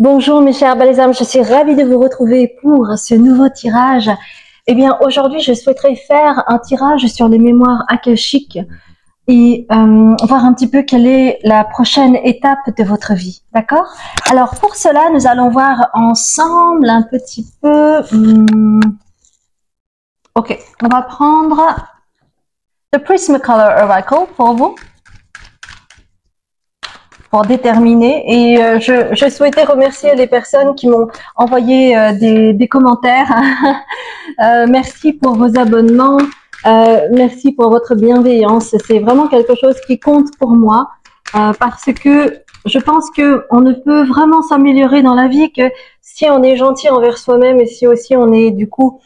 Bonjour mes chers belles âmes, je suis ravie de vous retrouver pour ce nouveau tirage. Eh bien, aujourd'hui, je souhaiterais faire un tirage sur les mémoires akashiques et voir un petit peu quelle est la prochaine étape de votre vie, d'accord? Alors, pour cela, nous allons voir ensemble un petit peu... Ok, on va prendre The Prismacolor Oracle pour vous. Pour déterminer et je souhaitais remercier les personnes qui m'ont envoyé des commentaires. Merci pour vos abonnements, merci pour votre bienveillance. C'est vraiment quelque chose qui compte pour moi parce que je pense que on ne peut vraiment s'améliorer dans la vie que si on est gentil envers soi-même et si aussi on est du coup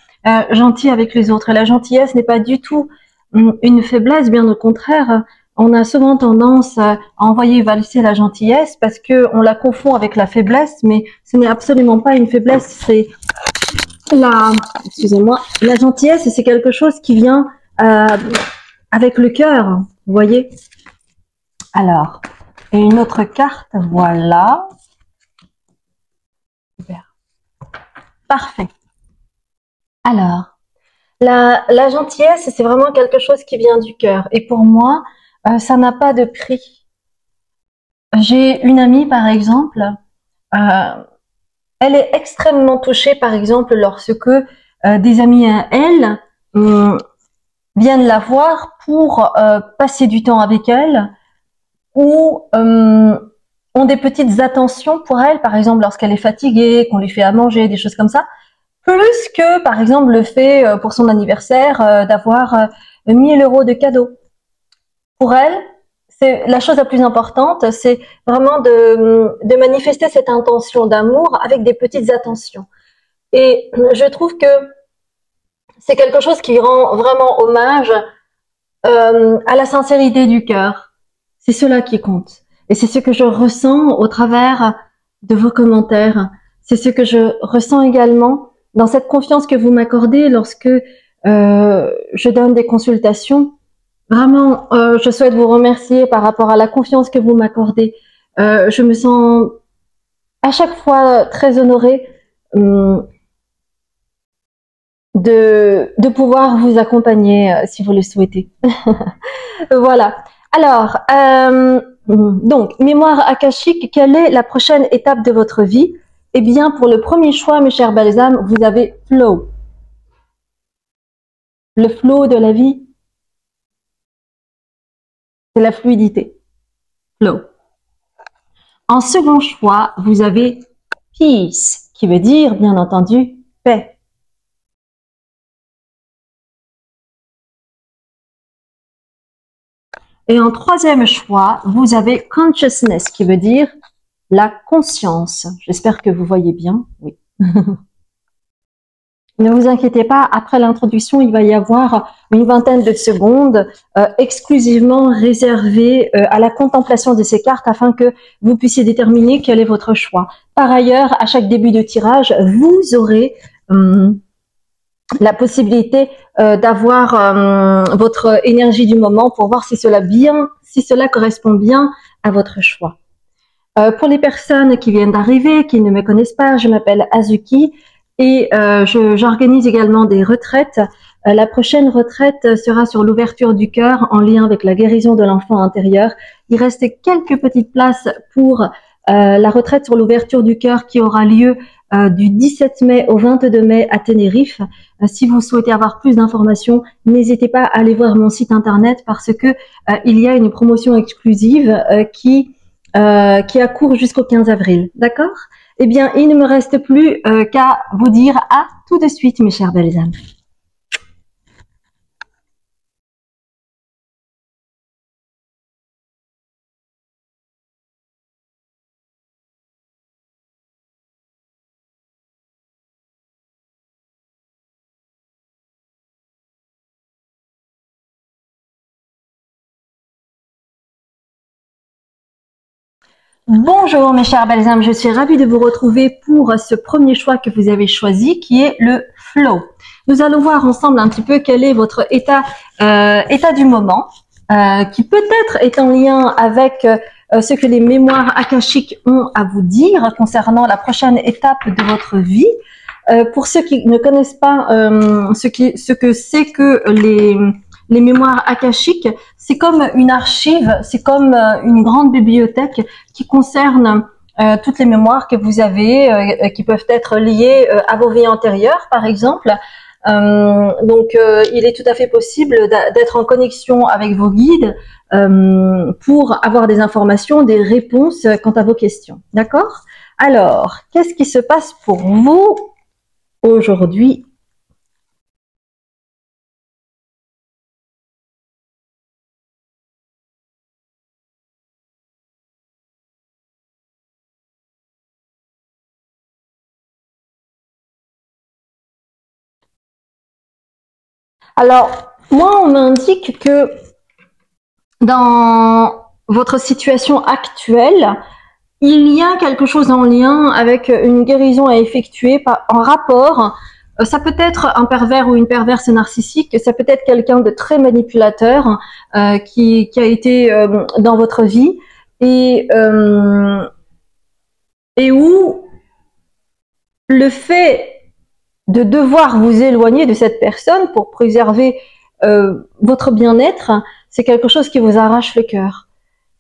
gentil avec les autres. Et la gentillesse n'est pas du tout une faiblesse, bien au contraire. On a souvent tendance à envoyer valser la gentillesse parce que on la confond avec la faiblesse, mais ce n'est absolument pas une faiblesse. C'est excusez-moi, la gentillesse, c'est quelque chose qui vient avec le cœur, vous voyez. Alors, et une autre carte, voilà. Super. Parfait. Alors, la gentillesse, c'est vraiment quelque chose qui vient du cœur. Et pour moi, ça n'a pas de prix. J'ai une amie, par exemple, elle est extrêmement touchée, par exemple, lorsque des amis à elle viennent la voir pour passer du temps avec elle ou ont des petites attentions pour elle, par exemple, lorsqu'elle est fatiguée, qu'on lui fait à manger, des choses comme ça, plus que, par exemple, le fait pour son anniversaire d'avoir 1000 € de cadeaux. Pour elle, c'est la chose la plus importante, c'est vraiment de manifester cette intention d'amour avec des petites attentions. Et je trouve que c'est quelque chose qui rend vraiment hommage à la sincérité du cœur. C'est cela qui compte. Et c'est ce que je ressens au travers de vos commentaires. C'est ce que je ressens également dans cette confiance que vous m'accordez lorsque je donne des consultations. Vraiment, je souhaite vous remercier par rapport à la confiance que vous m'accordez. Je me sens à chaque fois très honorée de pouvoir vous accompagner si vous le souhaitez. Voilà. Alors, donc, mémoire akashique, quelle est la prochaine étape de votre vie? Eh bien, pour le premier choix, mes chers belles âmes, vous avez flow. Le flow de la vie, c'est la fluidité. Flow. En second choix, vous avez peace, qui veut dire, bien entendu, paix. Et en troisième choix, vous avez consciousness, qui veut dire la conscience. J'espère que vous voyez bien. Oui. Ne vous inquiétez pas, après l'introduction, il va y avoir une vingtaine de secondes exclusivement réservées à la contemplation de ces cartes afin que vous puissiez déterminer quel est votre choix. Par ailleurs, à chaque début de tirage, vous aurez la possibilité d'avoir votre énergie du moment pour voir si cela correspond bien à votre choix. Pour les personnes qui viennent d'arriver, qui ne me connaissent pas, je m'appelle Azuki. Et j'organise également des retraites. La prochaine retraite sera sur l'ouverture du cœur en lien avec la guérison de l'enfant intérieur. Il reste quelques petites places pour la retraite sur l'ouverture du cœur qui aura lieu du 17 mai au 22 mai à Tenerife. Si vous souhaitez avoir plus d'informations, n'hésitez pas à aller voir mon site internet parce que il y a une promotion exclusive qui a cours jusqu'au 15 avril. D'accord ? Eh bien, il ne me reste plus qu'à vous dire à tout de suite, mes chères belles âmes. Bonjour mes chères belles âmes, je suis ravie de vous retrouver pour ce premier choix que vous avez choisi qui est le flow. Nous allons voir ensemble un petit peu quel est votre état du moment qui peut-être est en lien avec ce que les mémoires akashiques ont à vous dire concernant la prochaine étape de votre vie. Pour ceux qui ne connaissent pas ce que c'est que les mémoires akashiques, c'est comme une archive, c'est comme une grande bibliothèque qui concerne toutes les mémoires que vous avez, qui peuvent être liées à vos vies antérieures, par exemple. Donc, il est tout à fait possible d'être en connexion avec vos guides pour avoir des informations, des réponses quant à vos questions. D'accord? Alors, qu'est-ce qui se passe pour vous aujourd'hui? Alors, moi, on m'indique que dans votre situation actuelle, il y a quelque chose en lien avec une guérison à effectuer en rapport. Ça peut être un pervers ou une perverse narcissique, ça peut être quelqu'un de très manipulateur qui a été dans votre vie et où le fait de devoir vous éloigner de cette personne pour préserver votre bien-être, c'est quelque chose qui vous arrache le cœur.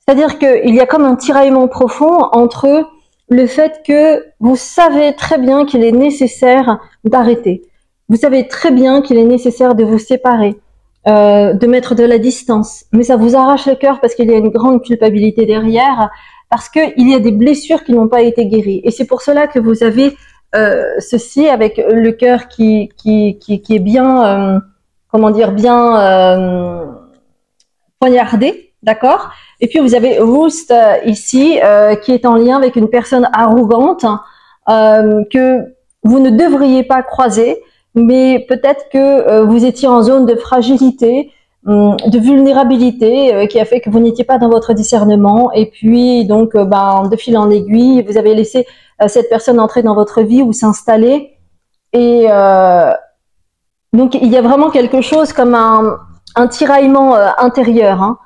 C'est-à-dire qu'il y a comme un tiraillement profond entre le fait que vous savez très bien qu'il est nécessaire d'arrêter. Vous savez très bien qu'il est nécessaire de vous séparer, de mettre de la distance. Mais ça vous arrache le cœur parce qu'il y a une grande culpabilité derrière, parce qu'il y a des blessures qui n'ont pas été guéries. Et c'est pour cela que vous avez ceci avec le cœur qui est bien, comment dire, bien poignardé, d'accord? Et puis vous avez Roost ici qui est en lien avec une personne arrogante que vous ne devriez pas croiser, mais peut-être que vous étiez en zone de fragilité, de vulnérabilité qui a fait que vous n'étiez pas dans votre discernement et puis donc de fil en aiguille, vous avez laissé cette personne entrer dans votre vie ou s'installer et donc il y a vraiment quelque chose comme un tiraillement intérieur, hein.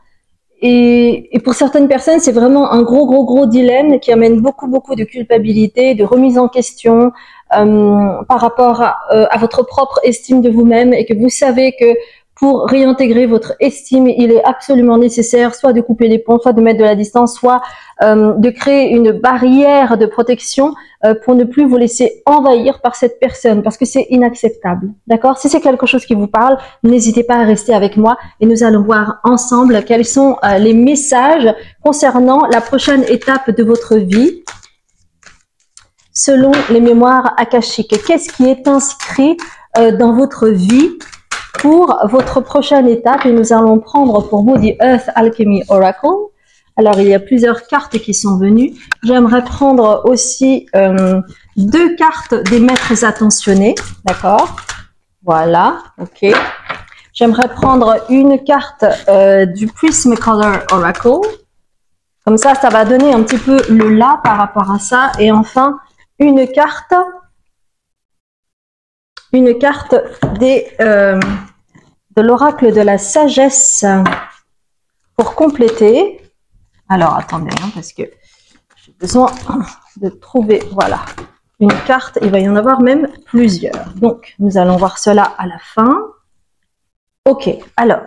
Et pour certaines personnes, c'est vraiment un gros dilemme qui amène beaucoup de culpabilité, de remise en question par rapport à votre propre estime de vous-même et que vous savez que pour réintégrer votre estime, il est absolument nécessaire soit de couper les ponts, soit de mettre de la distance, soit de créer une barrière de protection pour ne plus vous laisser envahir par cette personne, parce que c'est inacceptable. D'accord? Si c'est quelque chose qui vous parle, n'hésitez pas à rester avec moi et nous allons voir ensemble quels sont les messages concernant la prochaine étape de votre vie selon les mémoires akashiques. Qu'est-ce qui est inscrit dans votre vie pour votre prochaine étape? Et nous allons prendre pour vous The Earth Alchemy Oracle. Alors, il y a plusieurs cartes qui sont venues. J'aimerais prendre aussi 2 cartes des maîtres attentionnés. D'accord? Voilà, ok. J'aimerais prendre une carte du Prismacolor Oracle. Comme ça va donner un petit peu le là par rapport à ça. Et enfin, une carte de l'oracle de la sagesse pour compléter. Alors, attendez, hein, parce que j'ai besoin de trouver, voilà, une carte. Il va y en avoir même plusieurs. Donc, nous allons voir cela à la fin. Ok, alors.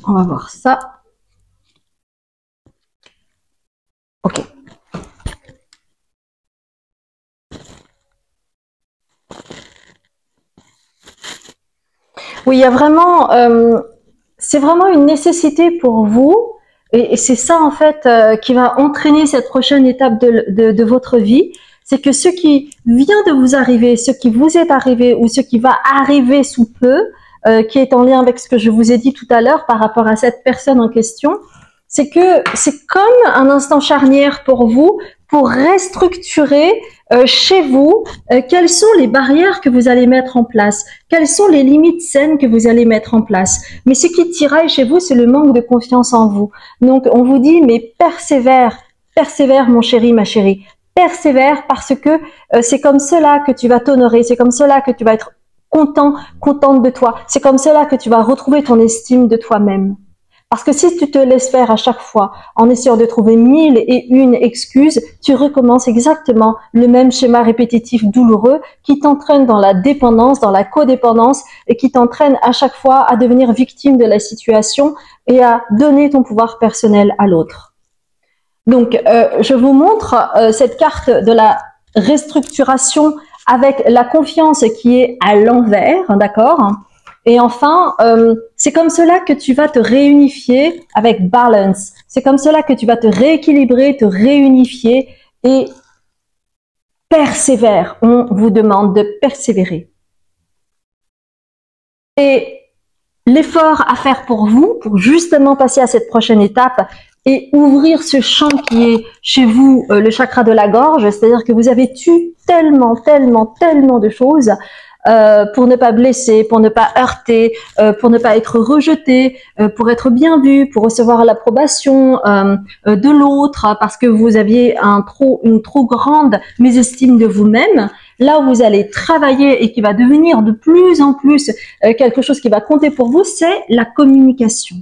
On va voir ça. Ok. Oui, il y a vraiment, c'est vraiment une nécessité pour vous, et c'est ça en fait qui va entraîner cette prochaine étape de votre vie. C'est que ce qui vient de vous arriver, ce qui vous est arrivé ou ce qui va arriver sous peu, qui est en lien avec ce que je vous ai dit tout à l'heure par rapport à cette personne en question, c'est que c'est comme un instant charnière pour vous, pour restructurer chez vous quelles sont les barrières que vous allez mettre en place, quelles sont les limites saines que vous allez mettre en place. Mais ce qui tiraille chez vous, c'est le manque de confiance en vous. Donc on vous dit, mais persévère mon chéri, ma chérie, persévère parce que c'est comme cela que tu vas t'honorer, c'est comme cela que tu vas être content, contente de toi. C'est comme cela que tu vas retrouver ton estime de toi-même. Parce que si tu te laisses faire à chaque fois en essayant de trouver 1001 excuses, tu recommences exactement le même schéma répétitif douloureux qui t'entraîne dans la dépendance, dans la codépendance et qui t'entraîne à chaque fois à devenir victime de la situation et à donner ton pouvoir personnel à l'autre. Donc, je vous montre cette carte de la restructuration avec la confiance qui est à l'envers, d'accord ? Et enfin, c'est comme cela que tu vas te réunifier avec balance. C'est comme cela que tu vas te rééquilibrer, te réunifier et persévère. On vous demande de persévérer. Et l'effort à faire pour vous, pour justement passer à cette prochaine étape et ouvrir ce champ qui est chez vous, le chakra de la gorge, c'est-à-dire que vous avez tué tellement de choses pour ne pas blesser, pour ne pas heurter, pour ne pas être rejeté, pour être bien vu, pour recevoir l'approbation de l'autre, parce que vous aviez une trop grande mésestime de vous-même. Là où vous allez travailler et qui va devenir de plus en plus quelque chose qui va compter pour vous, c'est la communication.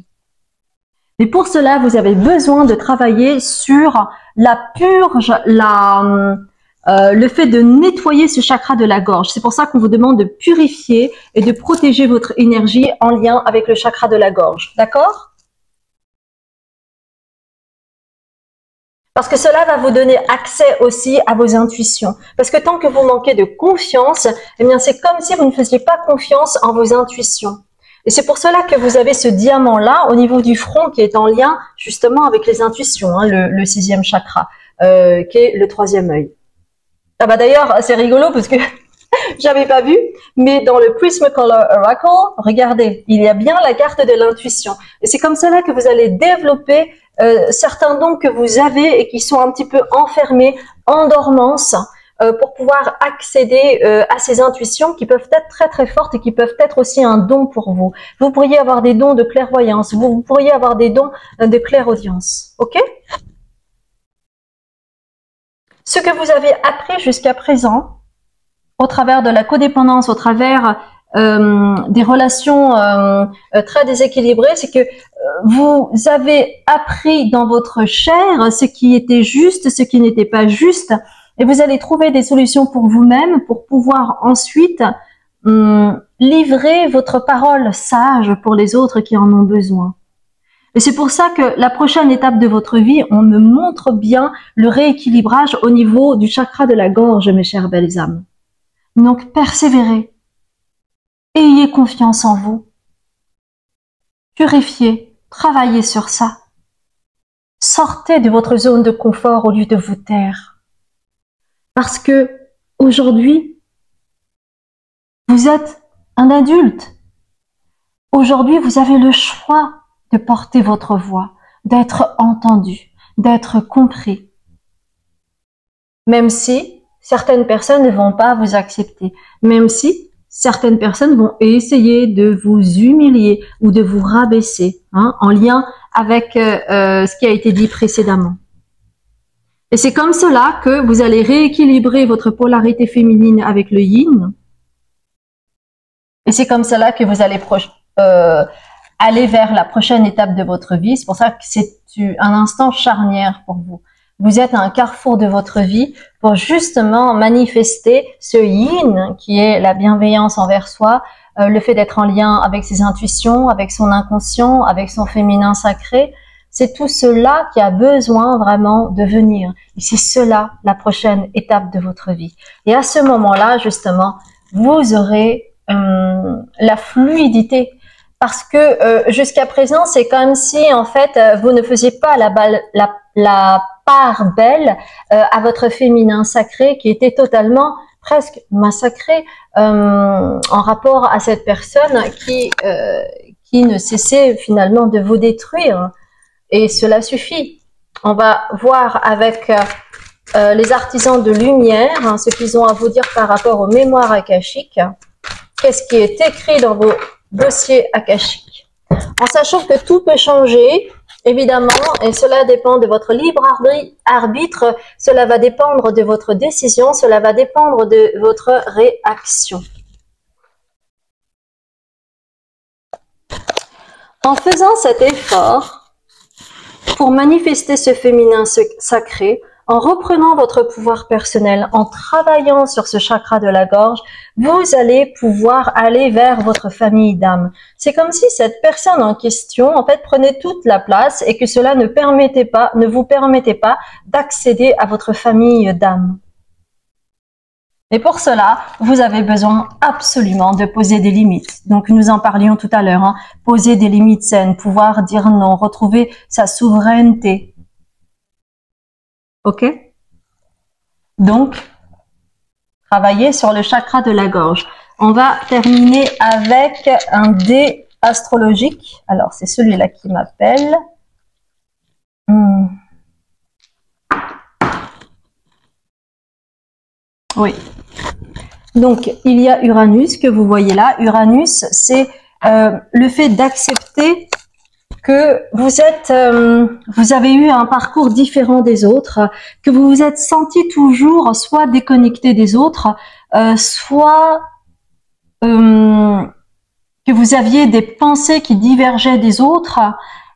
Et pour cela, vous avez besoin de travailler sur la purge, le fait de nettoyer ce chakra de la gorge. C'est pour ça qu'on vous demande de purifier et de protéger votre énergie en lien avec le chakra de la gorge. D'accord ? Parce que cela va vous donner accès aussi à vos intuitions. Parce que tant que vous manquez de confiance, eh bien c'est comme si vous ne faisiez pas confiance en vos intuitions. Et c'est pour cela que vous avez ce diamant-là au niveau du front qui est en lien justement avec les intuitions, hein, le 6e chakra, qui est le 3e œil. Ah bah d'ailleurs, c'est rigolo parce que j'avais pas vu, mais dans le Prismacolor Oracle, regardez, il y a bien la carte de l'intuition. Et c'est comme cela que vous allez développer certains dons que vous avez et qui sont un petit peu enfermés en dormance pour pouvoir accéder à ces intuitions qui peuvent être très fortes et qui peuvent être aussi un don pour vous. Vous pourriez avoir des dons de clairvoyance, vous pourriez avoir des dons de clairaudience. Ok ? Ce que vous avez appris jusqu'à présent, au travers de la codépendance, au travers des relations très déséquilibrées, c'est que vous avez appris dans votre chair ce qui était juste, ce qui n'était pas juste, et vous allez trouver des solutions pour vous-même pour pouvoir ensuite livrer votre parole sage pour les autres qui en ont besoin. Et c'est pour ça que la prochaine étape de votre vie, on me montre bien le rééquilibrage au niveau du chakra de la gorge, mes chères belles âmes. Donc, persévérez. Ayez confiance en vous. Purifiez. Travaillez sur ça. Sortez de votre zone de confort au lieu de vous taire. Parce que, aujourd'hui, vous êtes un adulte. Aujourd'hui, vous avez le choix de porter votre voix, d'être entendu, d'être compris. Même si certaines personnes ne vont pas vous accepter, même si certaines personnes vont essayer de vous humilier ou de vous rabaisser, hein, en lien avec ce qui a été dit précédemment. Et c'est comme cela que vous allez rééquilibrer votre polarité féminine avec le yin. Et c'est comme cela que vous allez aller vers la prochaine étape de votre vie. C'est pour ça que c'est un instant charnière pour vous. Vous êtes à un carrefour de votre vie pour justement manifester ce yin qui est la bienveillance envers soi, le fait d'être en lien avec ses intuitions, avec son inconscient, avec son féminin sacré. C'est tout cela qui a besoin vraiment de venir. Et c'est cela la prochaine étape de votre vie. Et à ce moment-là, justement, vous aurez la fluidité. Parce que jusqu'à présent, c'est comme si en fait vous ne faisiez pas la part belle à votre féminin sacré qui était totalement presque massacré en rapport à cette personne qui ne cessait finalement de vous détruire. Et cela suffit. On va voir avec les artisans de lumière hein, ce qu'ils ont à vous dire par rapport aux mémoires akashiques. Qu'est-ce qui est écrit dans vos dossiers akashiques. En sachant que tout peut changer, évidemment, et cela dépend de votre libre arbitre, cela va dépendre de votre décision, cela va dépendre de votre réaction. En faisant cet effort pour manifester ce féminin sacré, en reprenant votre pouvoir personnel, en travaillant sur ce chakra de la gorge, vous allez pouvoir aller vers votre famille d'âme. C'est comme si cette personne en question, en fait, prenait toute la place et que cela ne vous permettait pas d'accéder à votre famille d'âme. Et pour cela, vous avez besoin absolument de poser des limites. Donc, nous en parlions tout à l'heure, hein. Poser des limites saines, pouvoir dire non, retrouver sa souveraineté. Ok? Donc, travailler sur le chakra de la gorge. On va terminer avec un dé astrologique. Alors, c'est celui-là qui m'appelle. Oui. Donc, il y a Uranus que vous voyez là. Uranus, c'est le fait d'accepter que vous avez eu un parcours différent des autres, que vous vous êtes senti toujours soit déconnecté des autres, soit que vous aviez des pensées qui divergeaient des autres.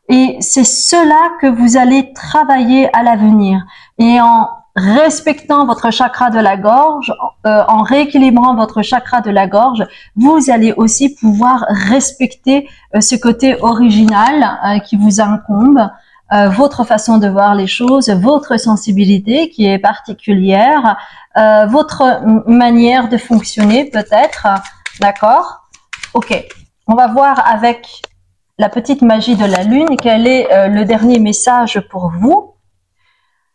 Et c'est cela que vous allez travailler à l'avenir. Et en respectant votre chakra de la gorge, en rééquilibrant votre chakra de la gorge, vous allez aussi pouvoir respecter ce côté original qui vous incombe, votre façon de voir les choses, votre sensibilité qui est particulière, votre manière de fonctionner peut-être, d'accord? Ok, on va voir avec la petite magie de la lune quel est le dernier message pour vous.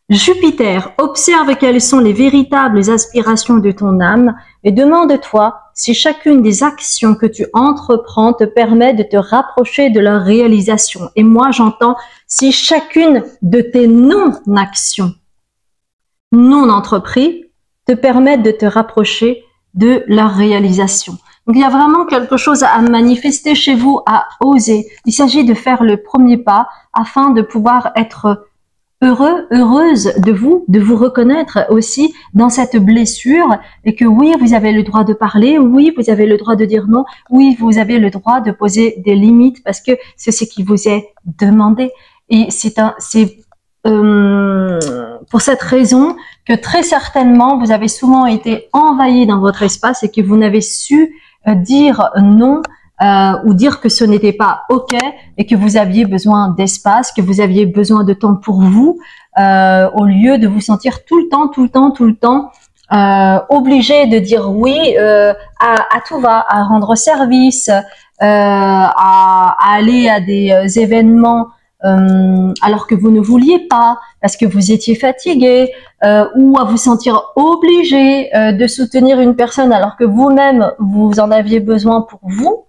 Jupiter, observe quelles sont les véritables aspirations de ton âme et demande-toi si chacune des actions que tu entreprends te permet de te rapprocher de leur réalisation. Et moi, j'entends si chacune de tes non-actions, non entreprises, te permettent de te rapprocher de leur réalisation. Donc, il y a vraiment quelque chose à manifester chez vous, à oser. Il s'agit de faire le premier pas afin de pouvoir être heureuse de vous reconnaître aussi dans cette blessure et que oui, vous avez le droit de parler, oui, vous avez le droit de dire non, oui, vous avez le droit de poser des limites parce que c'est ce qui vous est demandé. Et c'est pour cette raison que très certainement vous avez souvent été envahi dans votre espace et que vous n'avez su dire non ou dire que ce n'était pas ok et que vous aviez besoin d'espace, que vous aviez besoin de temps pour vous, au lieu de vous sentir tout le temps obligé de dire oui à tout va, à rendre service, à aller à des événements alors que vous ne vouliez pas, parce que vous étiez fatigué, ou à vous sentir obligé de soutenir une personne alors que vous-même vous en aviez besoin pour vous.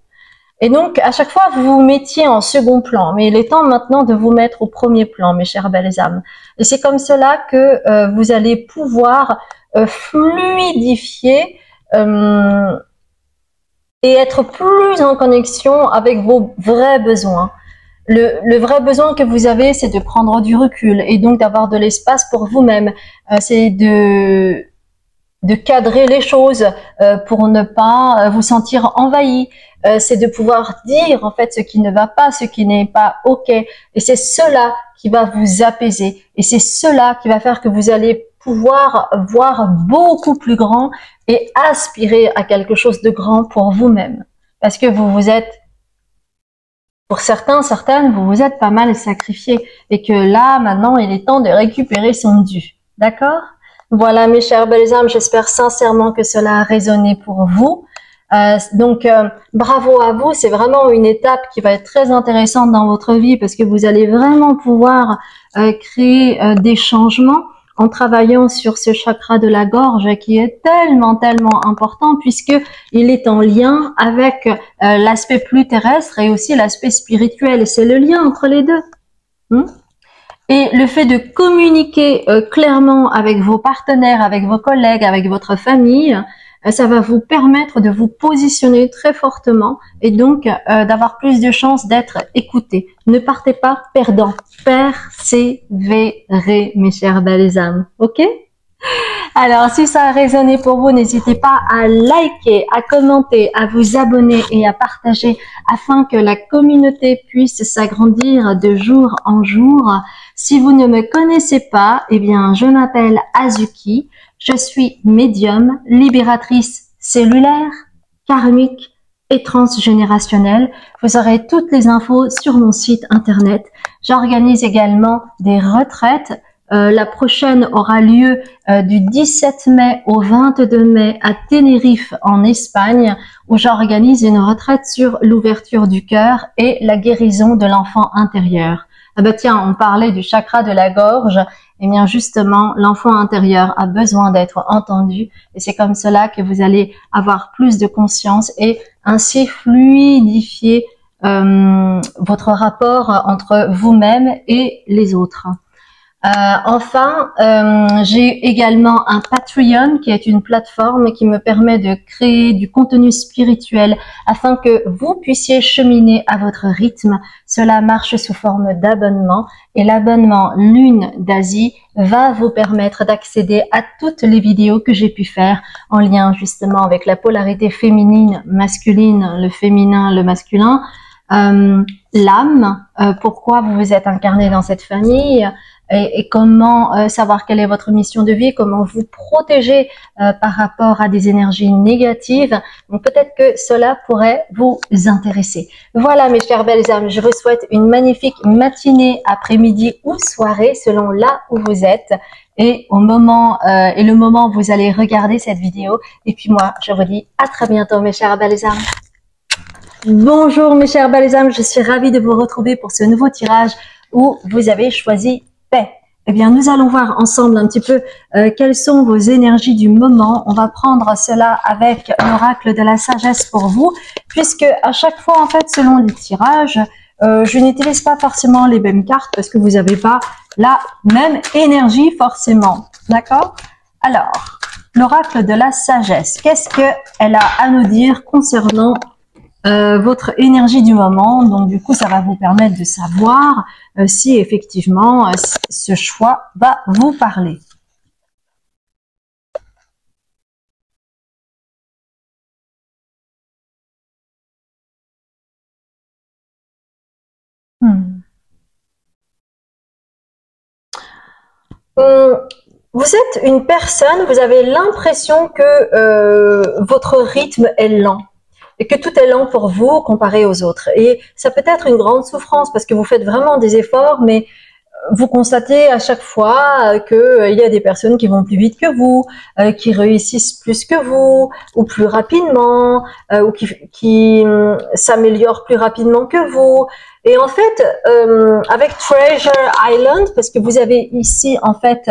Et donc, à chaque fois, vous vous mettiez en second plan. Mais il est temps maintenant de vous mettre au premier plan, mes chères belles âmes. Et c'est comme cela que vous allez pouvoir fluidifier et être plus en connexion avec vos vrais besoins. Le vrai besoin que vous avez, c'est de prendre du recul et donc d'avoir de l'espace pour vous-même. C'est de cadrer les choses pour ne pas vous sentir envahi. C'est de pouvoir dire en fait ce qui ne va pas, ce qui n'est pas ok. Et c'est cela qui va vous apaiser. Et c'est cela qui va faire que vous allez pouvoir voir beaucoup plus grand et aspirer à quelque chose de grand pour vous-même. Parce que vous êtes, pour certaines, vous vous êtes pas mal sacrifié. Et que là, maintenant, il est temps de récupérer son dû. D'accord ? Voilà, mes chères belles âmes, j'espère sincèrement que cela a résonné pour vous. Bravo à vous, c'est vraiment une étape qui va être très intéressante dans votre vie parce que vous allez vraiment pouvoir créer des changements en travaillant sur ce chakra de la gorge qui est tellement important puisque il est en lien avec l'aspect plus terrestre et aussi l'aspect spirituel. C'est le lien entre les deux. Et le fait de communiquer clairement avec vos partenaires, avec vos collègues, avec votre famille, ça va vous permettre de vous positionner très fortement et donc d'avoir plus de chances d'être écouté. Ne partez pas perdant. Persévérez, mes chères belles âmes. Ok ? Alors, si ça a résonné pour vous, n'hésitez pas à liker, à commenter, à vous abonner et à partager afin que la communauté puisse s'agrandir de jour en jour. Si vous ne me connaissez pas, eh bien, je m'appelle Azuki. Je suis médium, libératrice cellulaire, karmique et transgénérationnelle. Vous aurez toutes les infos sur mon site internet. J'organise également des retraites. La prochaine aura lieu du 17 mai au 22 mai à Tenerife en Espagne, où j'organise une retraite sur l'ouverture du cœur et la guérison de l'enfant intérieur. Ah bah tiens, on parlait du chakra de la gorge. Eh bien justement, l'enfant intérieur a besoin d'être entendu et c'est comme cela que vous allez avoir plus de conscience et ainsi fluidifier votre rapport entre vous-même et les autres. Enfin, j'ai également un Patreon qui est une plateforme qui me permet de créer du contenu spirituel afin que vous puissiez cheminer à votre rythme. Cela marche sous forme d'abonnement et l'abonnement Lune d'Asie va vous permettre d'accéder à toutes les vidéos que j'ai pu faire en lien justement avec la polarité féminine, masculine, le féminin, le masculin, l'âme, pourquoi vous vous êtes incarné dans cette famille, et comment savoir quelle est votre mission de vie, comment vous protéger par rapport à des énergies négatives. Donc peut-être que cela pourrait vous intéresser. Voilà mes chères belles âmes, je vous souhaite une magnifique matinée, après-midi ou soirée selon là où vous êtes et le moment où vous allez regarder cette vidéo. Et puis moi, je vous dis à très bientôt mes chères belles âmes. Bonjour mes chères belles âmes, je suis ravie de vous retrouver pour ce nouveau tirage où vous avez choisi paix. Eh bien, nous allons voir ensemble un petit peu quelles sont vos énergies du moment. On va prendre cela avec l'oracle de la sagesse pour vous, puisque à chaque fois, en fait, selon les tirages, je n'utilise pas forcément les mêmes cartes parce que vous n'avez pas la même énergie forcément. D'accord? Alors, l'oracle de la sagesse, qu'est-ce qu'elle a à nous dire concernant votre énergie du moment? Donc du coup ça va vous permettre de savoir si effectivement ce choix va vous parler. Vous êtes une personne, vous avez l'impression que votre rythme est lent. Et que tout est lent pour vous comparé aux autres. Et ça peut être une grande souffrance parce que vous faites vraiment des efforts, mais vous constatez à chaque fois qu'il y a des personnes qui vont plus vite que vous, qui réussissent plus que vous, ou plus rapidement, ou qui s'améliorent plus rapidement que vous. Et en fait, avec Treasure Island, parce que vous avez ici en fait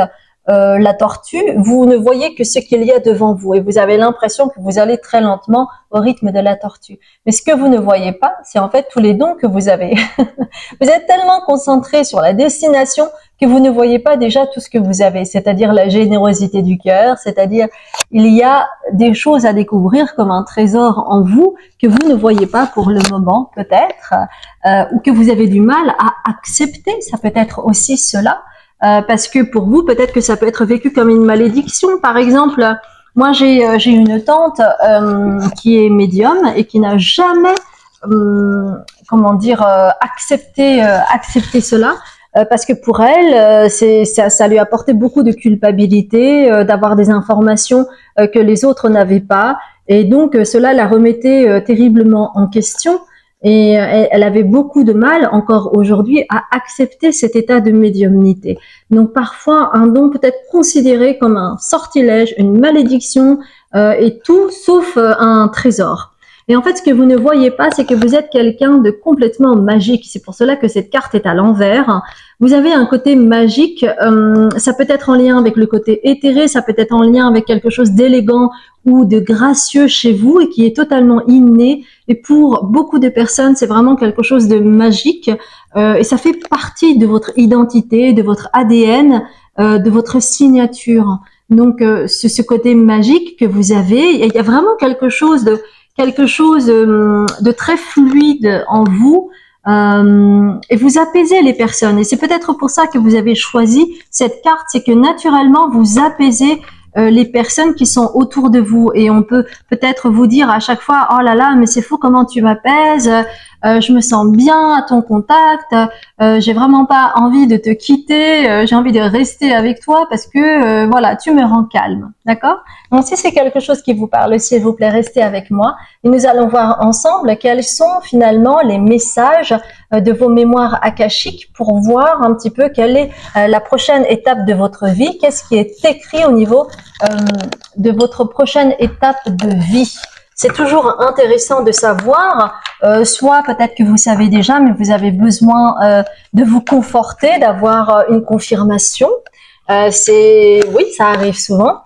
la tortue, vous ne voyez que ce qu'il y a devant vous et vous avez l'impression que vous allez très lentement au rythme de la tortue. Mais ce que vous ne voyez pas, c'est en fait tous les dons que vous avez. Vous êtes tellement concentré sur la destination que vous ne voyez pas déjà tout ce que vous avez, c'est-à-dire la générosité du cœur, c'est-à-dire il y a des choses à découvrir comme un trésor en vous que vous ne voyez pas pour le moment peut-être, ou que vous avez du mal à accepter, ça peut être aussi cela. Parce que pour vous, peut-être que ça peut être vécu comme une malédiction. Par exemple, moi j'ai une tante qui est médium et qui n'a jamais, comment dire, accepté cela. Parce que pour elle, ça lui apportait beaucoup de culpabilité d'avoir des informations que les autres n'avaient pas. Et donc cela la remettait terriblement en question. Et elle avait beaucoup de mal, encore aujourd'hui, à accepter cet état de médiumnité. Donc parfois, un don peut être considéré comme un sortilège, une malédiction, et tout sauf un trésor. Et en fait, ce que vous ne voyez pas, c'est que vous êtes quelqu'un de complètement magique. C'est pour cela que cette carte est à l'envers. Vous avez un côté magique, ça peut être en lien avec le côté éthéré, ça peut être en lien avec quelque chose d'élégant ou de gracieux chez vous et qui est totalement inné. Et pour beaucoup de personnes, c'est vraiment quelque chose de magique et ça fait partie de votre identité, de votre ADN, de votre signature. Donc, ce côté magique que vous avez, il y a vraiment quelque chose de très fluide en vous. et vous apaisez les personnes. Et c'est peut-être pour ça que vous avez choisi cette carte, c'est que naturellement vous apaisez les personnes qui sont autour de vous. Et on peut peut-être vous dire à chaque fois, oh là là, mais c'est fou comment tu m'apaises, je me sens bien à ton contact, j'ai vraiment pas envie de te quitter, j'ai envie de rester avec toi parce que voilà, tu me rends calme, d'accord? Donc si c'est quelque chose qui vous parle, s'il vous plaît, restez avec moi et nous allons voir ensemble quels sont finalement les messages de vos mémoires akashiques pour voir un petit peu quelle est la prochaine étape de votre vie, qu'est-ce qui est écrit au niveau de votre prochaine étape de vie. C'est toujours intéressant de savoir, soit peut-être que vous savez déjà, mais vous avez besoin de vous conforter, d'avoir une confirmation. Oui, ça arrive souvent.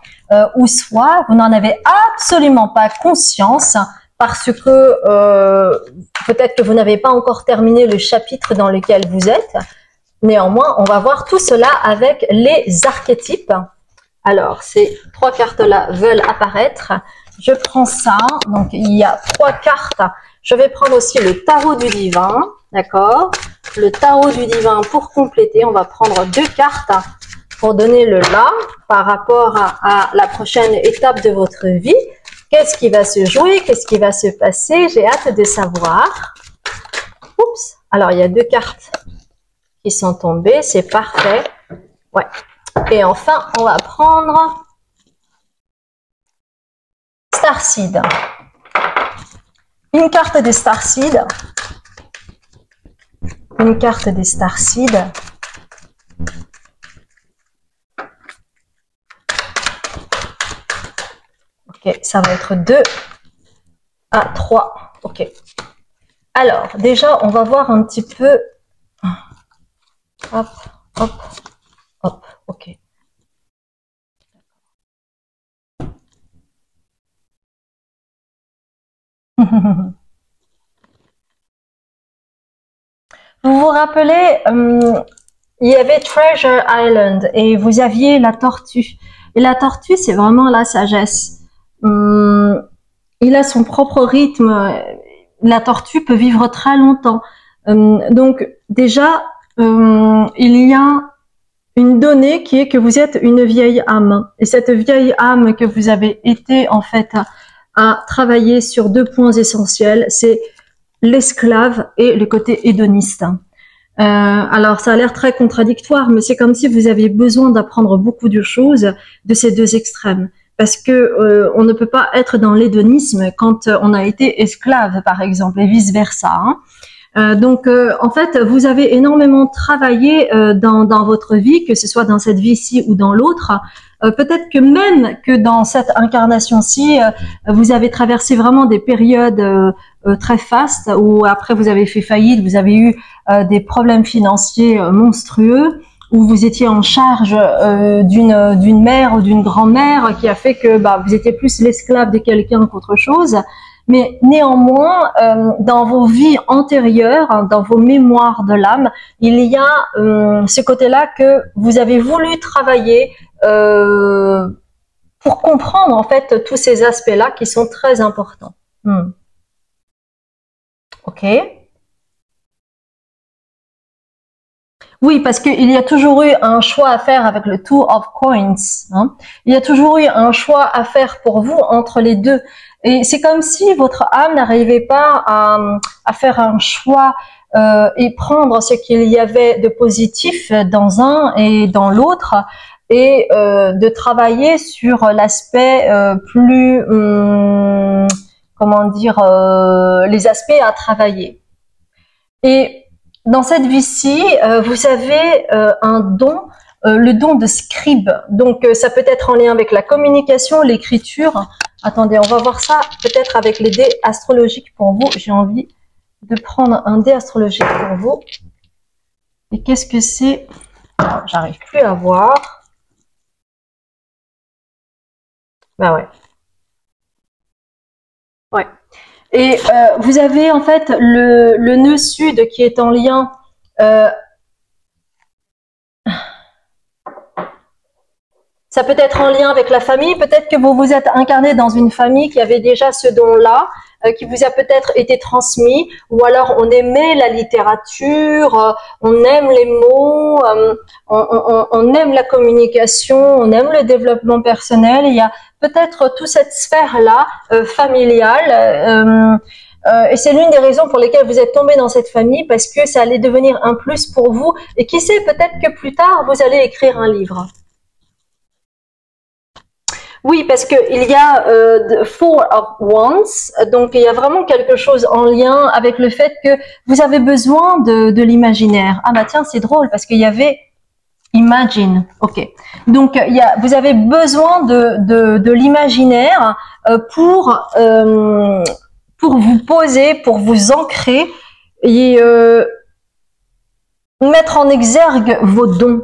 Ou soit vous n'en avez absolument pas conscience parce que peut-être que vous n'avez pas encore terminé le chapitre dans lequel vous êtes. Néanmoins, on va voir tout cela avec les archétypes. Alors, ces trois cartes-là veulent apparaître. Je prends ça. Donc, il y a trois cartes. Je vais prendre aussi le tarot du divin. D'accord? Le tarot du divin pour compléter. On va prendre deux cartes pour donner le là par rapport à la prochaine étape de votre vie. Qu'est-ce qui va se jouer? Qu'est-ce qui va se passer? J'ai hâte de savoir. Oups. Alors, il y a deux cartes qui sont tombées. C'est parfait. Ouais. Et enfin, on va prendre Starseed. Une carte des Starseed. Une carte des Starseed. Ok, ça va être 2 à 3. Ok. Alors, déjà, on va voir un petit peu. Hop, hop, hop. Ok. Vous vous rappelez, il y avait Treasure Island et vous aviez la tortue. Et la tortue, c'est vraiment la sagesse. Il a son propre rythme. La tortue peut vivre très longtemps. Donc déjà, il y a une donnée qui est que vous êtes une vieille âme. Et cette vieille âme que vous avez été en fait à travailler sur deux points essentiels, c'est l'esclave et le côté hédoniste. Alors ça a l'air très contradictoire, mais c'est comme si vous aviez besoin d'apprendre beaucoup de choses de ces deux extrêmes. Parce que on ne peut pas être dans l'hédonisme quand on a été esclave, par exemple, et vice versa. Donc, en fait, vous avez énormément travaillé dans votre vie, que ce soit dans cette vie-ci ou dans l'autre. Peut-être que même que dans cette incarnation-ci, vous avez traversé vraiment des périodes très fastes où après vous avez fait faillite, vous avez eu des problèmes financiers monstrueux, où vous étiez en charge d'une mère ou d'une grand-mère qui a fait que vous étiez plus l'esclave de quelqu'un qu'autre chose. Mais néanmoins, dans vos vies antérieures, dans vos mémoires de l'âme, il y a ce côté-là que vous avez voulu travailler pour comprendre en fait tous ces aspects-là qui sont très importants. Ok. Oui, parce qu'il y a toujours eu un choix à faire avec le Two of Coins. Hein. Il y a toujours eu un choix à faire pour vous entre les deux. Et c'est comme si votre âme n'arrivait pas à faire un choix et prendre ce qu'il y avait de positif dans un et dans l'autre et de travailler sur l'aspect plus, comment dire, les aspects à travailler. Et dans cette vie-ci, vous avez un don, le don de scribe. Donc, ça peut être en lien avec la communication, l'écriture. Attendez, on va voir ça peut-être avec les dés astrologiques pour vous. J'ai envie de prendre un dé astrologique pour vous. Et qu'est-ce que c'est? J'arrive plus à voir. Ben ouais. Ouais. Et vous avez en fait le nœud sud qui est en lien ça peut être en lien avec la famille, peut-être que vous vous êtes incarné dans une famille qui avait déjà ce don-là, qui vous a peut-être été transmis, ou alors on aimait la littérature, on aime les mots, on aime la communication, on aime le développement personnel. Il y a peut-être toute cette sphère-là familiale. Et c'est l'une des raisons pour lesquelles vous êtes tombé dans cette famille, parce que ça allait devenir un plus pour vous. Et qui sait, peut-être que plus tard, vous allez écrire un livre. Oui, parce que il y a Four of Wands, donc il y a vraiment quelque chose en lien avec le fait que vous avez besoin de l'imaginaire. Ah bah tiens, c'est drôle, parce qu'il y avait Imagine, ok. Donc vous avez besoin de l'imaginaire pour vous poser, pour vous ancrer et mettre en exergue vos dons.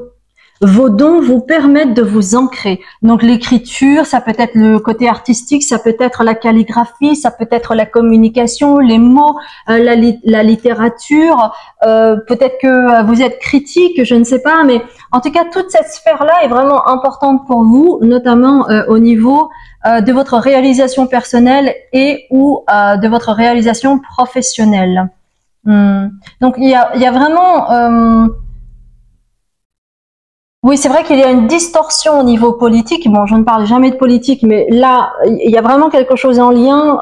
Vos dons vous permettent de vous ancrer. Donc l'écriture, ça peut être le côté artistique, ça peut être la calligraphie, ça peut être la communication, les mots, la littérature. Peut-être que vous êtes critique, je ne sais pas, mais en tout cas toute cette sphère-là est vraiment importante pour vous, notamment au niveau de votre réalisation personnelle et ou de votre réalisation professionnelle. Donc il y a vraiment oui, c'est vrai qu'il y a une distorsion au niveau politique. Bon, je ne parle jamais de politique, mais là, il y a vraiment quelque chose en lien.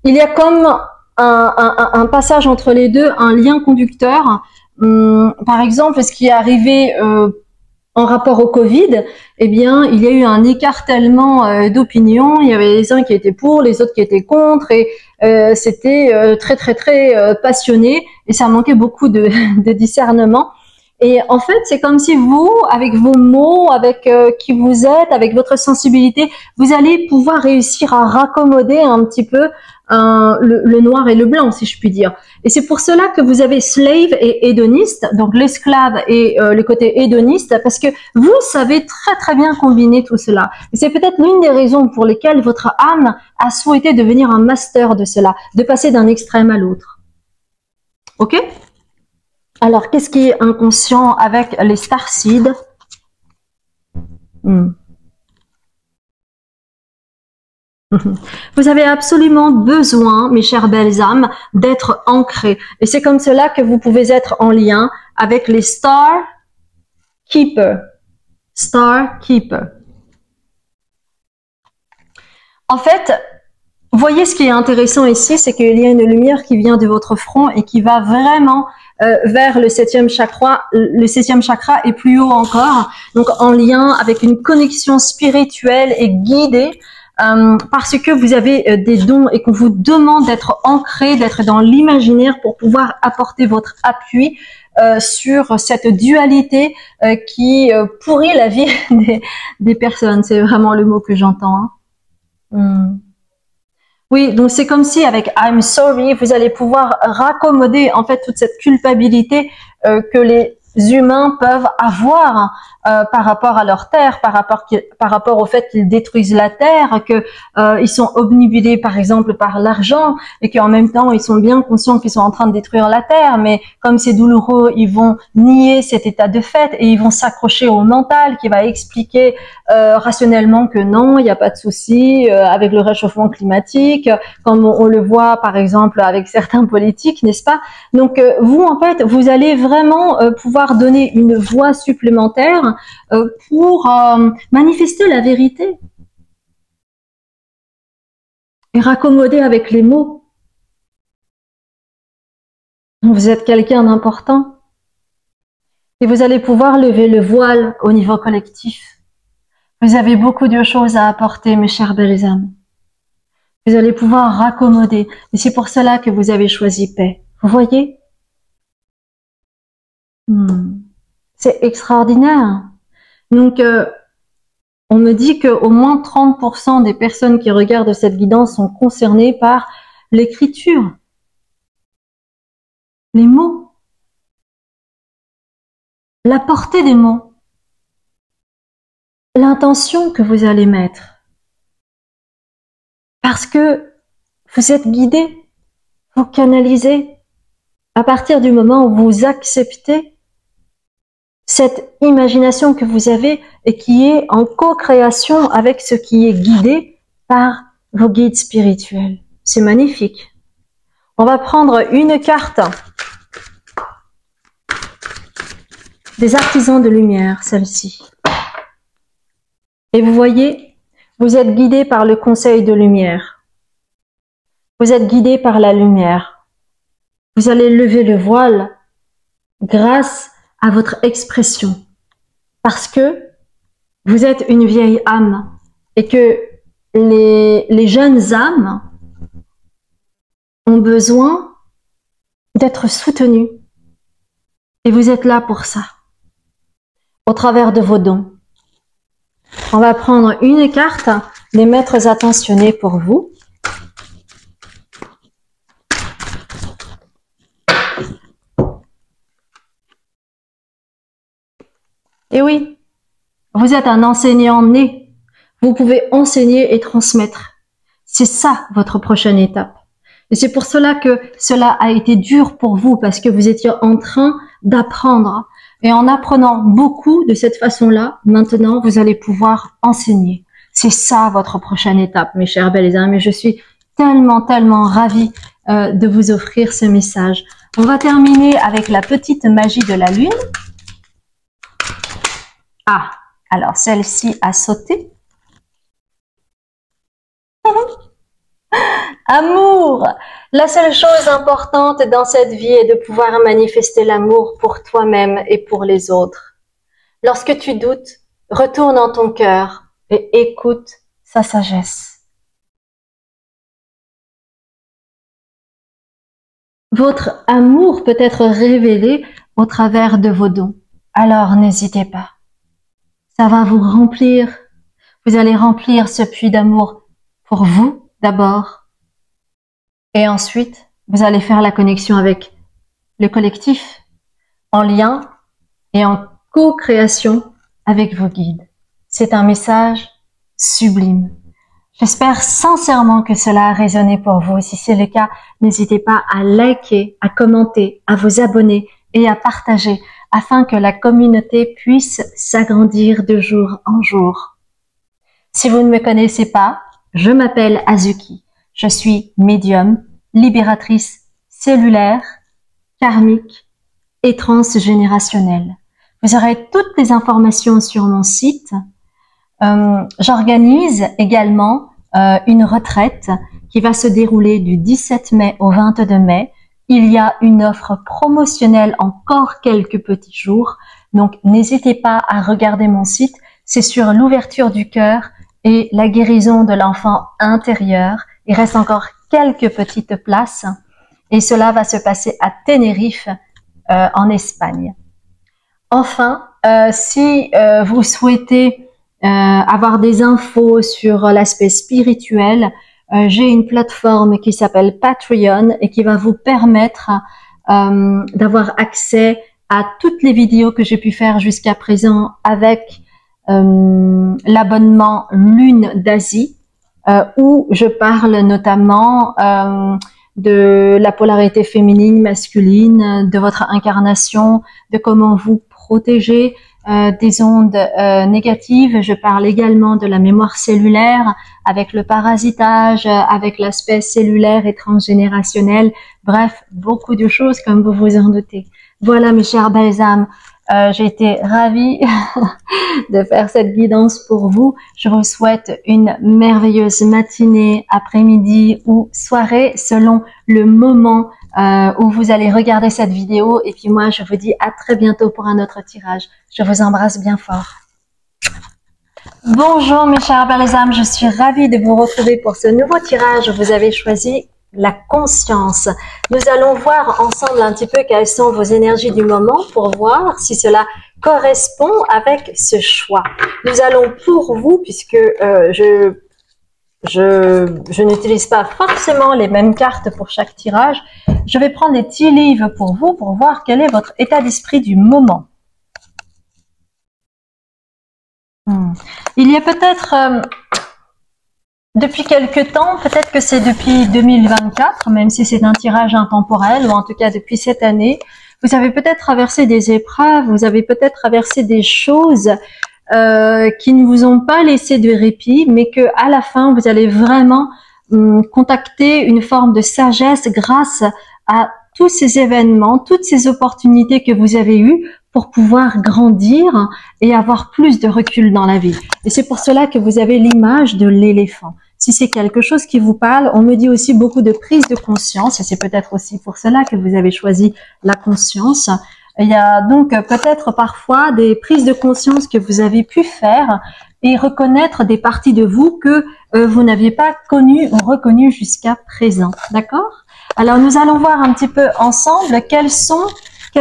Il y a comme un passage entre les deux, un lien conducteur. Par exemple, ce qui est arrivé en rapport au Covid, eh bien, il y a eu un écartèlement d'opinion. Il y avait les uns qui étaient pour, les autres qui étaient contre, et c'était très passionné, et ça manquait beaucoup de discernement. Et en fait, c'est comme si vous, avec vos mots, avec qui vous êtes, avec votre sensibilité, vous allez pouvoir réussir à raccommoder un petit peu le noir et le blanc, si je puis dire. Et c'est pour cela que vous avez slave et hédoniste, donc l'esclave et le côté hédoniste, parce que vous savez très bien combiner tout cela. Et c'est peut-être l'une des raisons pour lesquelles votre âme a souhaité devenir un master de cela, de passer d'un extrême à l'autre. Ok ? Alors, qu'est-ce qui est inconscient avec les starseeds? Vous avez absolument besoin, mes chères belles âmes, d'être ancrés. Et c'est comme cela que vous pouvez être en lien avec les Star Keepers. Star Keeper. En fait, voyez ce qui est intéressant ici, c'est qu'il y a une lumière qui vient de votre front et qui va vraiment vers le 7e chakra, le 7e chakra et plus haut encore, donc en lien avec une connexion spirituelle et guidée, parce que vous avez des dons et qu'on vous demande d'être ancré, d'être dans l'imaginaire pour pouvoir apporter votre appui sur cette dualité qui pourrit la vie des personnes. C'est vraiment le mot que j'entends. Hein. Oui, donc c'est comme si avec I'm sorry, vous allez pouvoir raccommoder en fait toute cette culpabilité que les humains peuvent avoir par rapport à leur terre, par rapport au fait qu'ils détruisent la terre, que ils sont obnubilés par exemple par l'argent et qu'en même temps ils sont bien conscients qu'ils sont en train de détruire la terre, mais comme c'est douloureux, ils vont nier cet état de fait et ils vont s'accrocher au mental qui va expliquer rationnellement que non, il n'y a pas de souci avec le réchauffement climatique, comme on le voit par exemple avec certains politiques, n'est-ce pas? Donc vous en fait, vous allez vraiment pouvoir donner une voix supplémentaire pour manifester la vérité et raccommoder avec les mots. Vous êtes quelqu'un d'important et vous allez pouvoir lever le voile au niveau collectif. Vous avez beaucoup de choses à apporter, mes chères belles âmes. Vous allez pouvoir raccommoder. Et c'est pour cela que vous avez choisi paix. Vous voyez? C'est extraordinaire. Donc, on me dit qu'au moins 30% des personnes qui regardent cette guidance sont concernées par l'écriture, les mots, la portée des mots, l'intention que vous allez mettre. Parce que vous êtes guidé, vous canalisez à partir du moment où vous acceptez cette imagination que vous avez et qui est en co-création avec ce qui est guidé par vos guides spirituels. C'est magnifique. On va prendre une carte des artisans de lumière, celle-ci. Et vous voyez, vous êtes guidé par le conseil de lumière. Vous êtes guidé par la lumière. Vous allez lever le voile grâce à votre expression. Parce que vous êtes une vieille âme et que les jeunes âmes ont besoin d'être soutenues. Et vous êtes là pour ça, au travers de vos dons. On va prendre une carte des maîtres attentionnés pour vous. Et oui, vous êtes un enseignant né. Vous pouvez enseigner et transmettre. C'est ça votre prochaine étape. Et c'est pour cela que cela a été dur pour vous, parce que vous étiez en train d'apprendre. Et en apprenant beaucoup de cette façon-là, maintenant, vous allez pouvoir enseigner. C'est ça votre prochaine étape, mes chers belles âmes. Et je suis tellement ravie de vous offrir ce message. On va terminer avec la petite magie de la lune. Ah, alors celle-ci a sauté. Amour! La seule chose importante dans cette vie est de pouvoir manifester l'amour pour toi-même et pour les autres. Lorsque tu doutes, retourne en ton cœur et écoute sa sagesse. Votre amour peut être révélé au travers de vos dons. Alors n'hésitez pas. Ça va vous remplir. Vous allez remplir ce puits d'amour pour vous d'abord. Et ensuite, vous allez faire la connexion avec le collectif, en lien et en co-création avec vos guides. C'est un message sublime. J'espère sincèrement que cela a résonné pour vous. Si c'est le cas, n'hésitez pas à liker, à commenter, à vous abonner et à partager afin que la communauté puisse s'agrandir de jour en jour. Si vous ne me connaissez pas, je m'appelle Azuki. Je suis médium, libératrice cellulaire, karmique et transgénérationnelle. Vous aurez toutes les informations sur mon site. J'organise également une retraite qui va se dérouler du 17 mai au 22 mai. Il y a une offre promotionnelle encore quelques petits jours. Donc, n'hésitez pas à regarder mon site. C'est sur l'ouverture du cœur et la guérison de l'enfant intérieur. Il reste encore quelques petites places et cela va se passer à Tenerife, en Espagne. Enfin, si vous souhaitez avoir des infos sur l'aspect spirituel, j'ai une plateforme qui s'appelle Patreon et qui va vous permettre d'avoir accès à toutes les vidéos que j'ai pu faire jusqu'à présent avec l'abonnement Lune d'Asie, où je parle notamment de la polarité féminine, masculine, de votre incarnation, de comment vous protéger des ondes négatives. Je parle également de la mémoire cellulaire, avec le parasitage, avec l'aspect cellulaire et transgénérationnel. Bref, beaucoup de choses comme vous vous en doutez. Voilà mes chères belles âmes. J'ai été ravie de faire cette guidance pour vous. Je vous souhaite une merveilleuse matinée, après-midi ou soirée selon le moment où vous allez regarder cette vidéo. Et puis moi, je vous dis à très bientôt pour un autre tirage. Je vous embrasse bien fort. Bonjour mes chères belles âmes, je suis ravie de vous retrouver pour ce nouveau tirage. Vous avez choisi la conscience. Nous allons voir ensemble un petit peu quelles sont vos énergies du moment pour voir si cela correspond avec ce choix. Nous allons pour vous, puisque je n'utilise pas forcément les mêmes cartes pour chaque tirage, je vais prendre des tea leaves pour vous pour voir quel est votre état d'esprit du moment. Il y a peut-être... depuis quelque temps, peut-être que c'est depuis 2024, même si c'est un tirage intemporel, ou en tout cas depuis cette année, vous avez peut-être traversé des épreuves, vous avez peut-être traversé des choses qui ne vous ont pas laissé de répit, mais que à la fin, vous allez vraiment contacter une forme de sagesse grâce à tous ces événements, toutes ces opportunités que vous avez eues pour pouvoir grandir et avoir plus de recul dans la vie. Et c'est pour cela que vous avez l'image de l'éléphant. Si c'est quelque chose qui vous parle, on me dit aussi beaucoup de prise de conscience, et c'est peut-être aussi pour cela que vous avez choisi la conscience. Il y a donc peut-être parfois des prises de conscience que vous avez pu faire et reconnaître des parties de vous que vous n'aviez pas connues ou reconnues jusqu'à présent. D'accord? Alors nous allons voir un petit peu ensemble quelle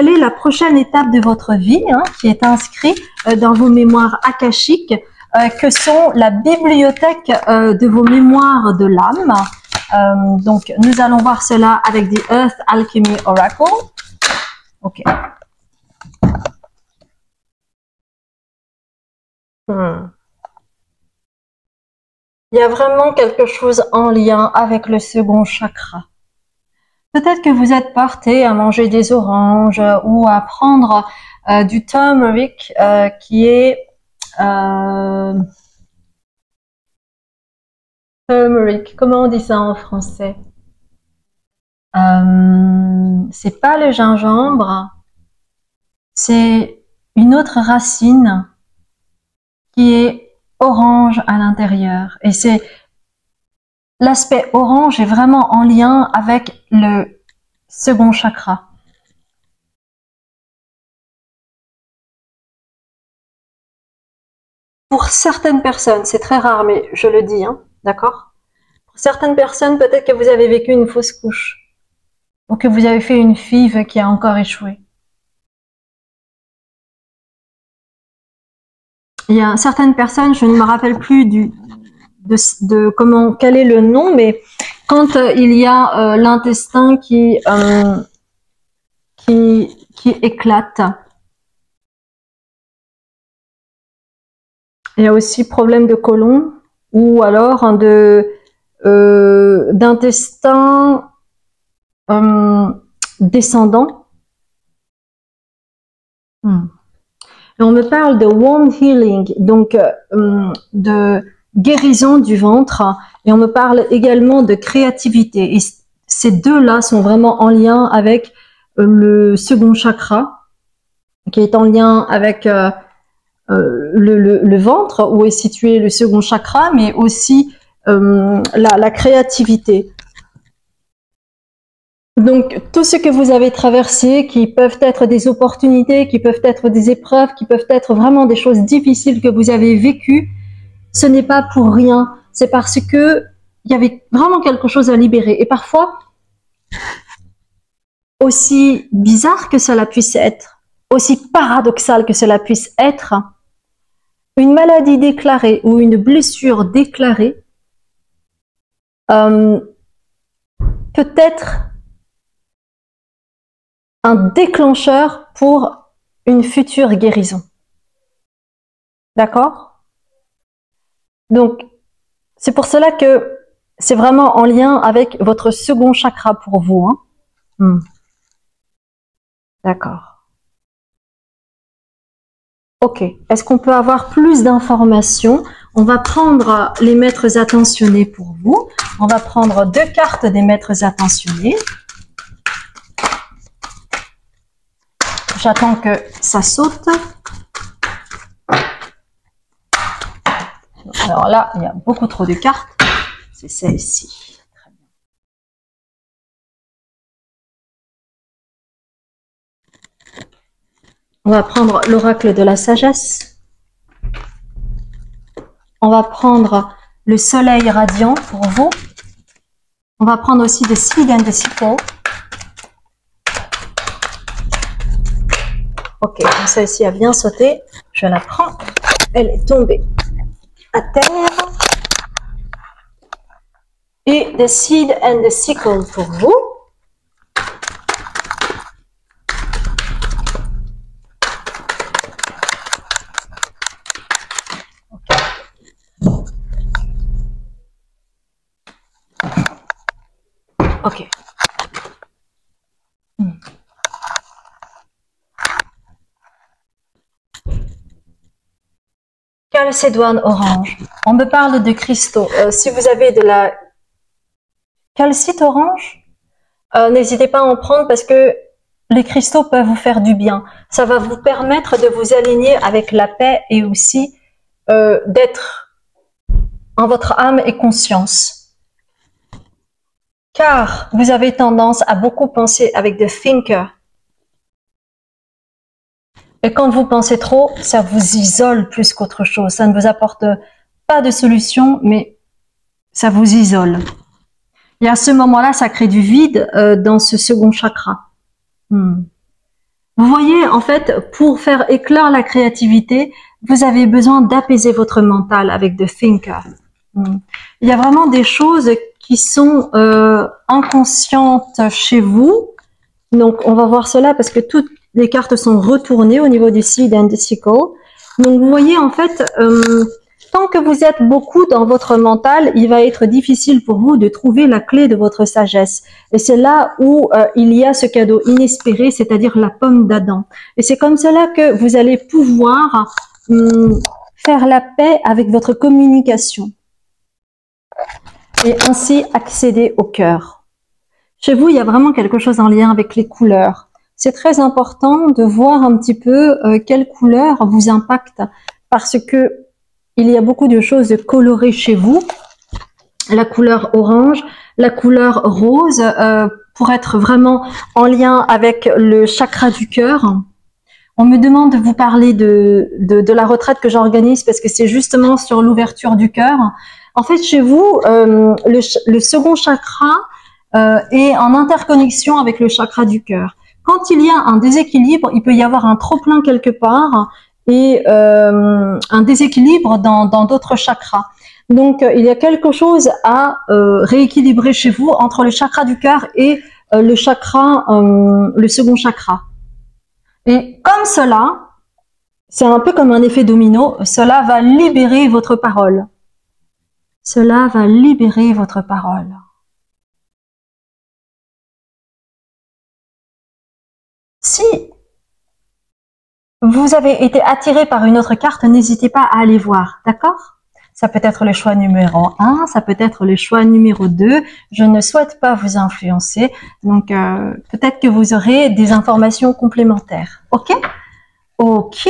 est la prochaine étape de votre vie qui est inscrite dans vos mémoires akashiques, que sont la bibliothèque de vos mémoires de l'âme. Donc nous allons voir cela avec The Earth Alchemy Oracle. Ok. Il y a vraiment quelque chose en lien avec le second chakra. Peut-être que vous êtes porté à manger des oranges ou à prendre du turmeric qui est turmeric. Comment on dit ça en français? C'est pas le gingembre, c'est une autre racine qui est orange à l'intérieur. Et c'est l'aspect orange est vraiment en lien avec le second chakra. Pour certaines personnes, c'est très rare, mais je le dis, d'accord? Pour certaines personnes, peut-être que vous avez vécu une fausse couche, ou que vous avez fait une FIV qui a encore échoué. Il y a certaines personnes, je ne me rappelle plus quel est le nom, mais quand il y a l'intestin qui éclate, il y a aussi problème de côlon ou alors d'intestin descendant. Et on me parle de womb healing, donc de guérison du ventre, et on me parle également de créativité. Et ces deux-là sont vraiment en lien avec le second chakra, qui est en lien avec le ventre, où est situé le second chakra, mais aussi la créativité. Donc, tout ce que vous avez traversé, qui peuvent être des opportunités, qui peuvent être des épreuves, qui peuvent être vraiment des choses difficiles que vous avez vécues, ce n'est pas pour rien. C'est parce que il y avait vraiment quelque chose à libérer. Et parfois, aussi bizarre que cela puisse être, aussi paradoxal que cela puisse être, une maladie déclarée ou une blessure déclarée peut être un déclencheur pour une future guérison. D'accord? Donc, c'est pour cela que c'est vraiment en lien avec votre second chakra pour vous. D'accord. Ok. Est-ce qu'on peut avoir plus d'informations? On va prendre les maîtres attentionnés pour vous. On va prendre 2 cartes des maîtres attentionnés. J'attends que ça saute. Alors là, il y a beaucoup trop de cartes. C'est celle-ci. Très bien. On va prendre l'oracle de la sagesse. On va prendre le soleil radiant pour vous. On va prendre aussi the seed and the sickle. Ok, celle-ci a bien sauté. Je la prends. Elle est tombée à terre. Et the seed and the sickle pour vous. Ok. Calcédoine orange. On me parle de cristaux. Si vous avez de la Calcite orange, n'hésitez pas à en prendre parce que les cristaux peuvent vous faire du bien. Ça va vous permettre de vous aligner avec la paix et aussi d'être en votre âme et conscience. Car vous avez tendance à beaucoup penser avec des thinkers. Et quand vous pensez trop, ça vous isole plus qu'autre chose. Ça ne vous apporte pas de solution, mais ça vous isole. Et à ce moment-là, ça crée du vide dans ce second chakra. Vous voyez, en fait, pour faire éclore la créativité, vous avez besoin d'apaiser votre mental avec de thinker. Il y a vraiment des choses qui sont inconscientes chez vous. Donc, on va voir cela parce que toutes les cartes sont retournées au niveau du seed and the sickle. Donc, vous voyez, en fait, tant que vous êtes beaucoup dans votre mental, il va être difficile pour vous de trouver la clé de votre sagesse. Et c'est là où il y a ce cadeau inespéré, c'est-à-dire la pomme d'Adam. Et c'est comme cela que vous allez pouvoir faire la paix avec votre communication. Et ainsi accéder au cœur. Chez vous, il y a vraiment quelque chose en lien avec les couleurs. C'est très important de voir un petit peu quelle couleur vous impacte parce que il y a beaucoup de choses colorées chez vous. La couleur orange, la couleur rose, pour être vraiment en lien avec le chakra du cœur. On me demande de vous parler de la retraite que j'organise parce que c'est justement sur l'ouverture du cœur. En fait, chez vous, le second chakra est en interconnexion avec le chakra du cœur. Quand il y a un déséquilibre, il peut y avoir un trop-plein quelque part et un déséquilibre dans d'autres chakras. Donc, il y a quelque chose à rééquilibrer chez vous entre le chakra du cœur et le second chakra. Et comme cela, c'est un peu comme un effet domino, cela va libérer votre parole. Cela va libérer votre parole. Si vous avez été attiré par une autre carte, n'hésitez pas à aller voir, d'accord? Ça peut être le choix numéro 1, ça peut être le choix numéro 2. Je ne souhaite pas vous influencer, donc peut-être que vous aurez des informations complémentaires, ok? Ok,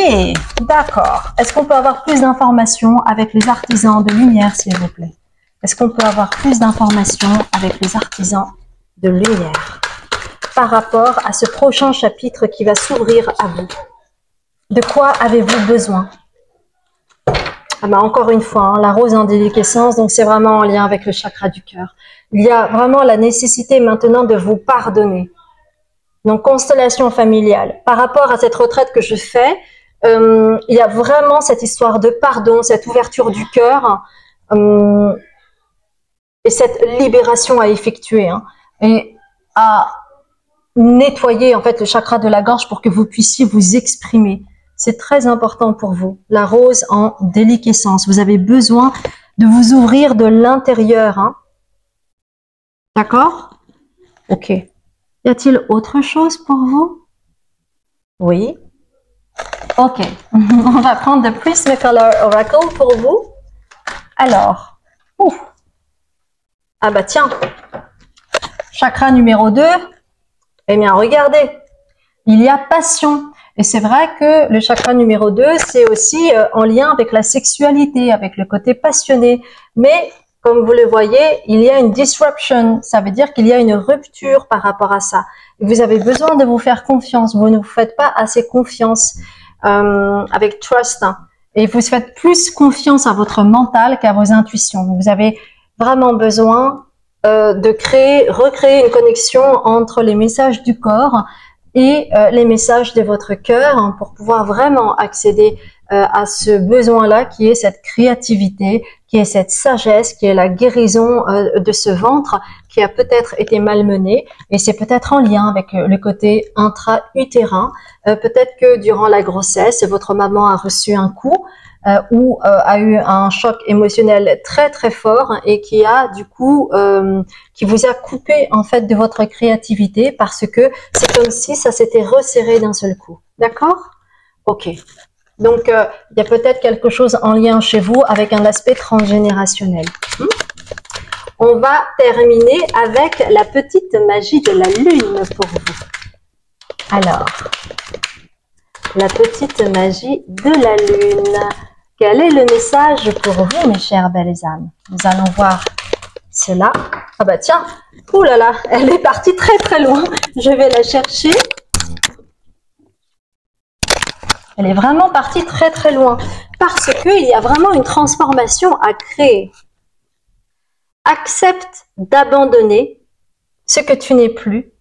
d'accord. Est-ce qu'on peut avoir plus d'informations avec les artisans de lumière, s'il vous plaît? Est-ce qu'on peut avoir plus d'informations avec les artisans de lumière par rapport à ce prochain chapitre qui va s'ouvrir à vous? De quoi avez-vous besoin? Ah ben encore une fois, hein, la rose en déliquescence, donc c'est vraiment en lien avec le chakra du cœur. Il y a vraiment la nécessité maintenant de vous pardonner. Donc, constellation familiale. Par rapport à cette retraite que je fais, il y a vraiment cette histoire de pardon, cette ouverture du cœur et cette libération à effectuer et à nettoyer en fait le chakra de la gorge pour que vous puissiez vous exprimer. C'est très important pour vous. La rose en déliquescence. Vous avez besoin de vous ouvrir de l'intérieur. D'accord? Ok. Y a-t-il autre chose pour vous? Oui. Ok. On va prendre the Prismacolor Oracle pour vous. Alors. Ah bah tiens. Chakra numéro 2. Eh bien, regardez. Il y a passion. Et c'est vrai que le chakra numéro 2, c'est aussi en lien avec la sexualité, avec le côté passionné. Mais comme vous le voyez, il y a une disruption. Ça veut dire qu'il y a une rupture par rapport à ça. Vous avez besoin de vous faire confiance. Vous ne vous faites pas assez confiance avec trust. Et vous faites plus confiance à votre mental qu'à vos intuitions. Vous avez vraiment besoin de recréer une connexion entre les messages du corps et les messages de votre cœur pour pouvoir vraiment accéder à ce besoin-là qui est cette créativité, qui est cette sagesse, qui est la guérison de ce ventre qui a peut-être été malmené et c'est peut-être en lien avec le côté intra-utérin. Peut-être que durant la grossesse, votre maman a reçu un coup ou a eu un choc émotionnel très très fort et qui a du coup qui vous a coupé en fait de votre créativité parce que c'est comme si ça s'était resserré d'un seul coup. D'accord? Ok. Donc il y a peut-être quelque chose en lien chez vous avec un aspect transgénérationnel. on va terminer avec la petite magie de la lune pour vous. Alors, la petite magie de la lune. Quel est le message pour vous, mes chères belles âmes? Nous allons voir cela. Ah bah tiens, ouh là là, elle est partie très très loin. Je vais la chercher. Elle est vraiment partie très très loin parce qu'il y a vraiment une transformation à créer. Accepte d'abandonner ce que tu n'es plus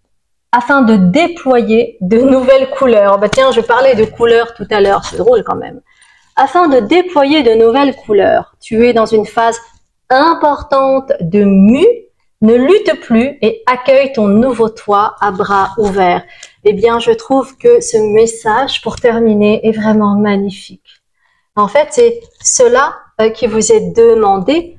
afin de déployer de nouvelles couleurs. Bah tiens, je parlais de couleurs tout à l'heure, c'est drôle quand même. Afin de déployer de nouvelles couleurs, tu es dans une phase importante de mue, ne lutte plus et accueille ton nouveau toi à bras ouverts. Eh bien, je trouve que ce message, pour terminer, est vraiment magnifique. En fait, c'est cela qui vous est demandé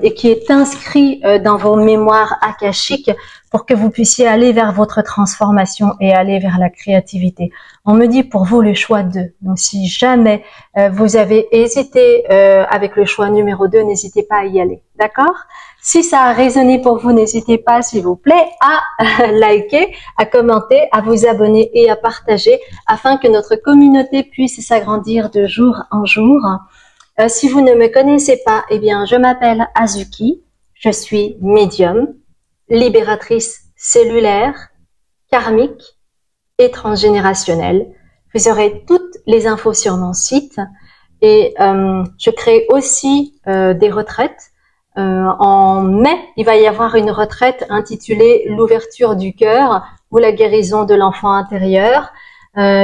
et qui est inscrit dans vos mémoires akashiques pour que vous puissiez aller vers votre transformation et aller vers la créativité. On me dit pour vous le choix 2. Donc, si jamais vous avez hésité avec le choix numéro 2, n'hésitez pas à y aller. D'accord? Si ça a résonné pour vous, n'hésitez pas, s'il vous plaît, à liker, à commenter, à vous abonner et à partager afin que notre communauté puisse s'agrandir de jour en jour. Si vous ne me connaissez pas, eh bien, je m'appelle Azuki, je suis médium, libératrice cellulaire, karmique et transgénérationnelle. Vous aurez toutes les infos sur mon site et je crée aussi des retraites. En mai, il va y avoir une retraite intitulée l'ouverture du cœur ou la guérison de l'enfant intérieur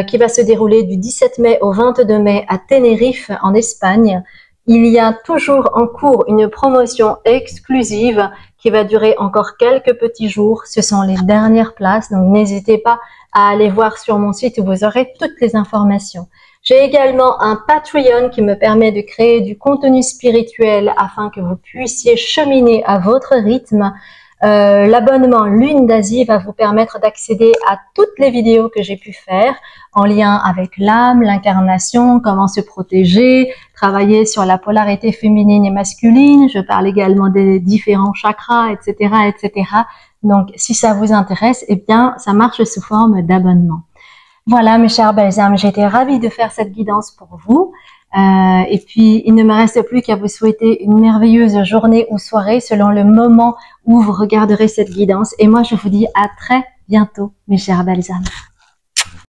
qui va se dérouler du 17 mai au 22 mai à Tenerife en Espagne. Il y a toujours en cours une promotion exclusive qui va durer encore quelques petits jours. Ce sont les dernières places, donc n'hésitez pas à aller voir sur mon site où vous aurez toutes les informations. J'ai également un Patreon qui me permet de créer du contenu spirituel afin que vous puissiez cheminer à votre rythme. L'abonnement Lune d'Asie va vous permettre d'accéder à toutes les vidéos que j'ai pu faire en lien avec l'âme, l'incarnation, comment se protéger, travailler sur la polarité féminine et masculine. Je parle également des différents chakras, etc., etc. Donc, si ça vous intéresse, eh bien, ça marche sous forme d'abonnement. Voilà, mes chers belles âmes, j'ai été ravie de faire cette guidance pour vous. Et puis, il ne me reste plus qu'à vous souhaiter une merveilleuse journée ou soirée selon le moment où vous regarderez cette guidance. Et moi, je vous dis à très bientôt, mes chères belles âmes.